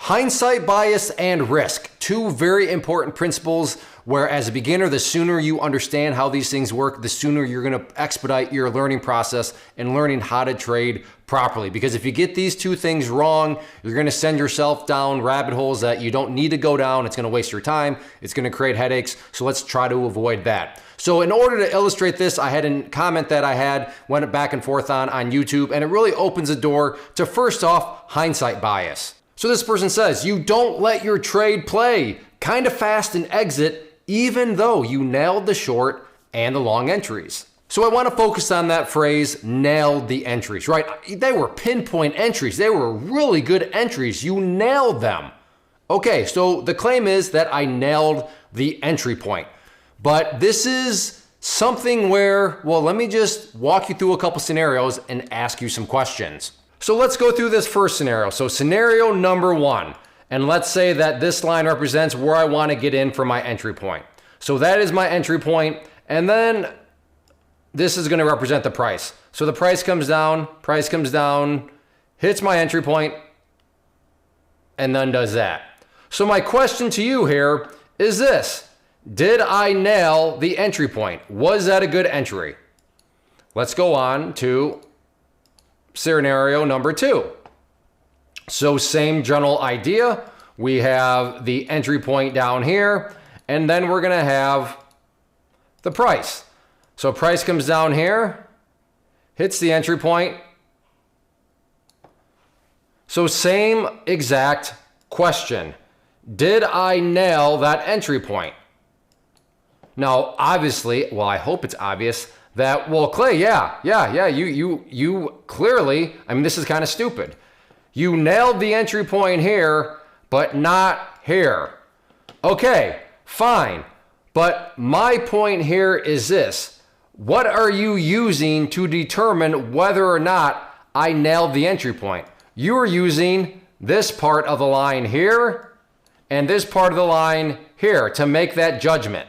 Hindsight bias and risk, two very important principles where as a beginner, the sooner you understand how these things work, the sooner you're gonna expedite your learning process and learning how to trade properly. Because if you get these two things wrong, you're gonna send yourself down rabbit holes that you don't need to go down. It's gonna waste your time. It's gonna create headaches. So let's try to avoid that. So in order to illustrate this, I had a comment that I had, went back and forth on YouTube, and it really opens the door to, first off, hindsight bias. So this person says, you don't let your trade play kind of fast and exit, even though you nailed the short and the long entries. So I want to focus on that phrase, nailed the entries, right? They were pinpoint entries. They were really good entries. You nailed them. Okay, so the claim is that I nailed the entry point. But this is something where, well, let me just walk you through a couple scenarios and ask you some questions. So let's go through this first scenario. So scenario number one, and let's say that this line represents where I want to get in for my entry point. So that is my entry point, and then this is going to represent the price. So the price comes down, hits my entry point, and then does that. So my question to you here is this: did I nail the entry point? Was that a good entry? Let's go on to scenario number two. So same general idea. We have the entry point down here, and then we're gonna have the price. So price comes down here, hits the entry point. So same exact question. Did I nail that entry point? Now, obviously, well, I hope it's obvious that, well, Clay, you clearly, I mean, this is kind of stupid. You nailed the entry point here, but not here. Okay, fine. But my point here is this: what are you using to determine whether or not I nailed the entry point? You are using this part of the line here and this part of the line here to make that judgment.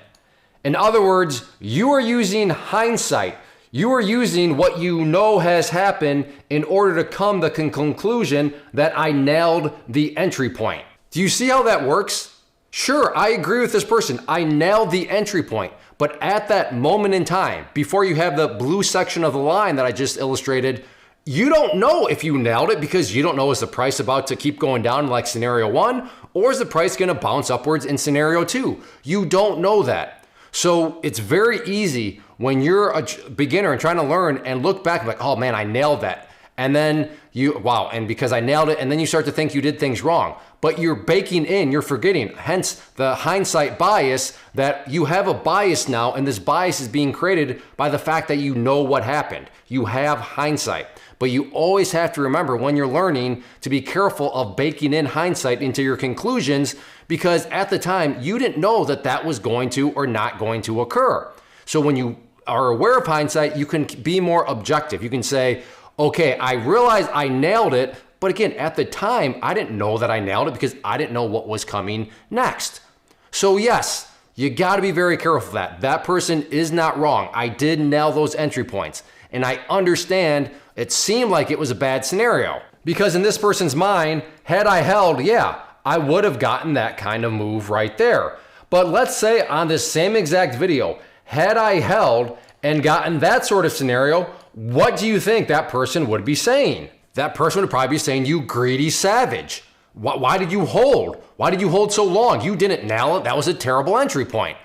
In other words, you are using hindsight. You are using what you know has happened in order to come to the conclusion that I nailed the entry point. Do you see how that works? Sure, I agree with this person. I nailed the entry point. But at that moment in time, before you have the blue section of the line that I just illustrated, you don't know if you nailed it, because you don't know, is the price about to keep going down like scenario one, or is the price going to bounce upwards in scenario two? You don't know that. So it's very easy when you're a beginner and trying to learn and look back like, oh man, I nailed that. And then wow, and because I nailed it, and then you start to think you did things wrong. But you're baking in, you're forgetting, hence the hindsight bias, that you have a bias now, and this bias is being created by the fact that you know what happened. You have hindsight. But you always have to remember when you're learning to be careful of baking in hindsight into your conclusions, because at the time you didn't know that that was going to or not going to occur. So when you are aware of hindsight, you can be more objective. You can say, okay, I realize I nailed it, but again, at the time, I didn't know that I nailed it because I didn't know what was coming next. So yes, you gotta be very careful of that. That person is not wrong. I did nail those entry points. And I understand it seemed like it was a bad scenario, because in this person's mind, had I held, yeah, I would have gotten that kind of move right there. But let's say on this same exact video, had I held and gotten that sort of scenario, what do you think that person would be saying? That person would probably be saying, you greedy savage. Why did you hold? Why did you hold so long? You didn't nail it. That was a terrible entry point.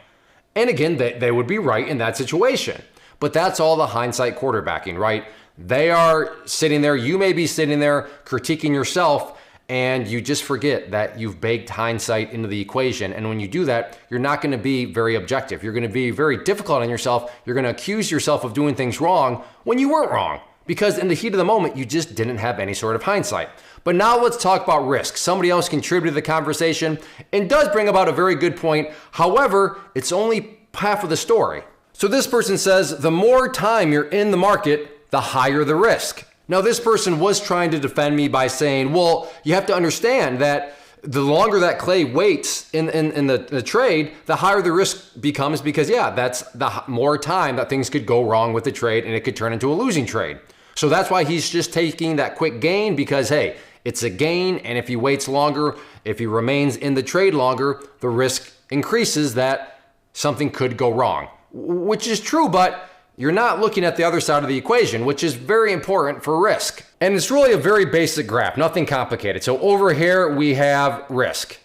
And again, they would be right in that situation. But that's all the hindsight quarterbacking, right? They are sitting there, you may be sitting there critiquing yourself, and you just forget that you've baked hindsight into the equation. And when you do that, you're not gonna be very objective. You're gonna be very difficult on yourself. You're gonna accuse yourself of doing things wrong when you weren't wrong, because in the heat of the moment, you just didn't have any sort of hindsight. But now let's talk about risk. Somebody else contributed to the conversation and does bring about a very good point. However, it's only half of the story. So this person says, the more time you're in the market, the higher the risk. Now this person was trying to defend me by saying, well, you have to understand that the longer that Clay waits in the trade, the higher the risk becomes, because yeah, that's the more time that things could go wrong with the trade and it could turn into a losing trade. So that's why he's just taking that quick gain, because hey, it's a gain. And if he waits longer, if he remains in the trade longer, the risk increases that something could go wrong, which is true, but you're not looking at the other side of the equation, which is very important for risk. And it's really a very basic graph, nothing complicated. So over here we have risk.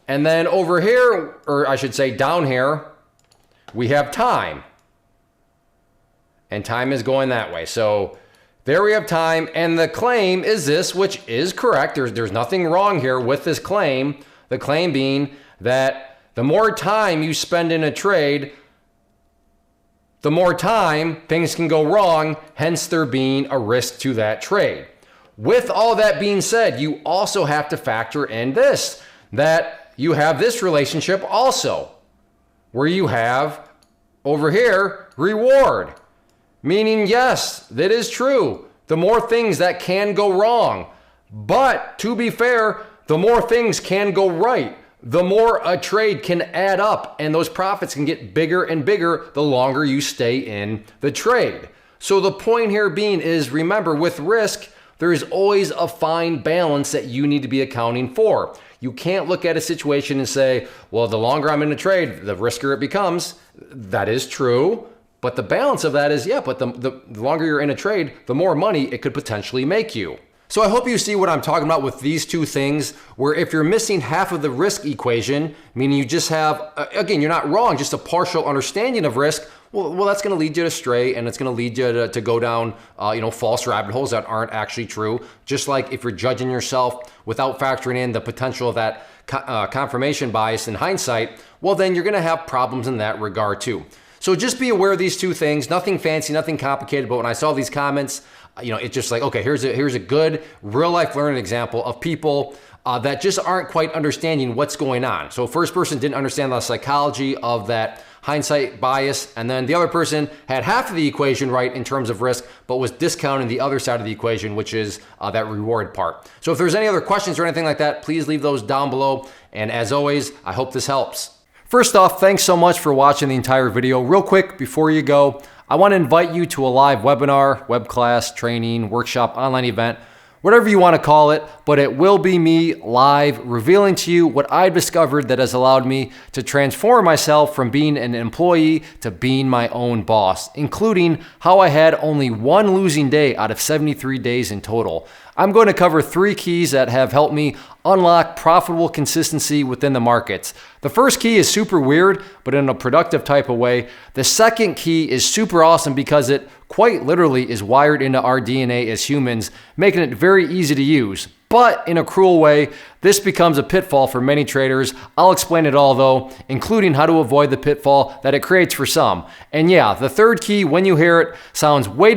And then over here, or I should say down here, we have time. And time is going that way. So there we have time, and the claim is this, which is correct. There's nothing wrong here with this claim. The claim being that the more time you spend in a trade, the more time things can go wrong, hence there being a risk to that trade. With all that being said, you also have to factor in this, that you have this relationship also, where you have over here reward. Meaning, yes, that is true. The more things that can go wrong. But to be fair, the more things can go right. The more a trade can add up, and those profits can get bigger and bigger the longer you stay in the trade. So the point here being is, remember, with risk, there is always a fine balance that you need to be accounting for. You can't look at a situation and say, well, the longer I'm in a trade, the riskier it becomes. That is true. But the balance of that is, yeah, but the longer you're in a trade, the more money it could potentially make you. So I hope you see what I'm talking about with these two things, where if you're missing half of the risk equation, meaning you just have, again, you're not wrong, just a partial understanding of risk, well, that's going to lead you to stray, and it's going to lead you to go down, false rabbit holes that aren't actually true. Just like if you're judging yourself without factoring in the potential of that confirmation bias in hindsight, well, then you're going to have problems in that regard too. So just be aware of these two things. Nothing fancy, nothing complicated. But when I saw these comments, it's just like, okay, here's a good real life learning example of people that just aren't quite understanding what's going on. So first person didn't understand the psychology of that hindsight bias, and then the other person had half of the equation right in terms of risk, but was discounting the other side of the equation, which is that reward part. So if there's any other questions or anything like that, please leave those down below. And as always, I hope this helps. First off, thanks so much for watching the entire video. Real quick, before you go, I want to invite you to a live webinar, web class, training, workshop, online event, whatever you want to call it, but it will be me live revealing to you what I've discovered that has allowed me to transform myself from being an employee to being my own boss, including how I had only one losing day out of 73 days in total. I'm going to cover 3 keys that have helped me unlock profitable consistency within the markets. The first key is super weird, but in a productive type of way. The second key is super awesome because it quite literally is wired into our DNA as humans, making it very easy to use. But in a cruel way, this becomes a pitfall for many traders. I'll explain it all though, including how to avoid the pitfall that it creates for some. And yeah, the third key, when you hear it, sounds way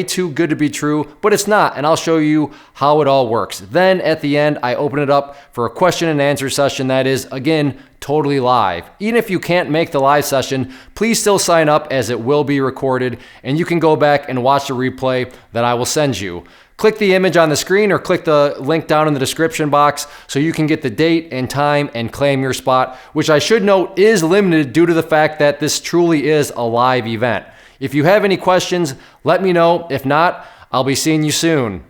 too good to be true, but it's not, and I'll show you how it all works. Then at the end, I open it up for a question and answer session that is, again, totally live. Even if you can't make the live session, please still sign up as it will be recorded, and you can go back and watch the replay that I will send you. Click the image on the screen or click the link down in the description box so you can get the date and time and claim your spot, which I should note is limited due to the fact that this truly is a live event. If you have any questions, let me know. If not, I'll be seeing you soon.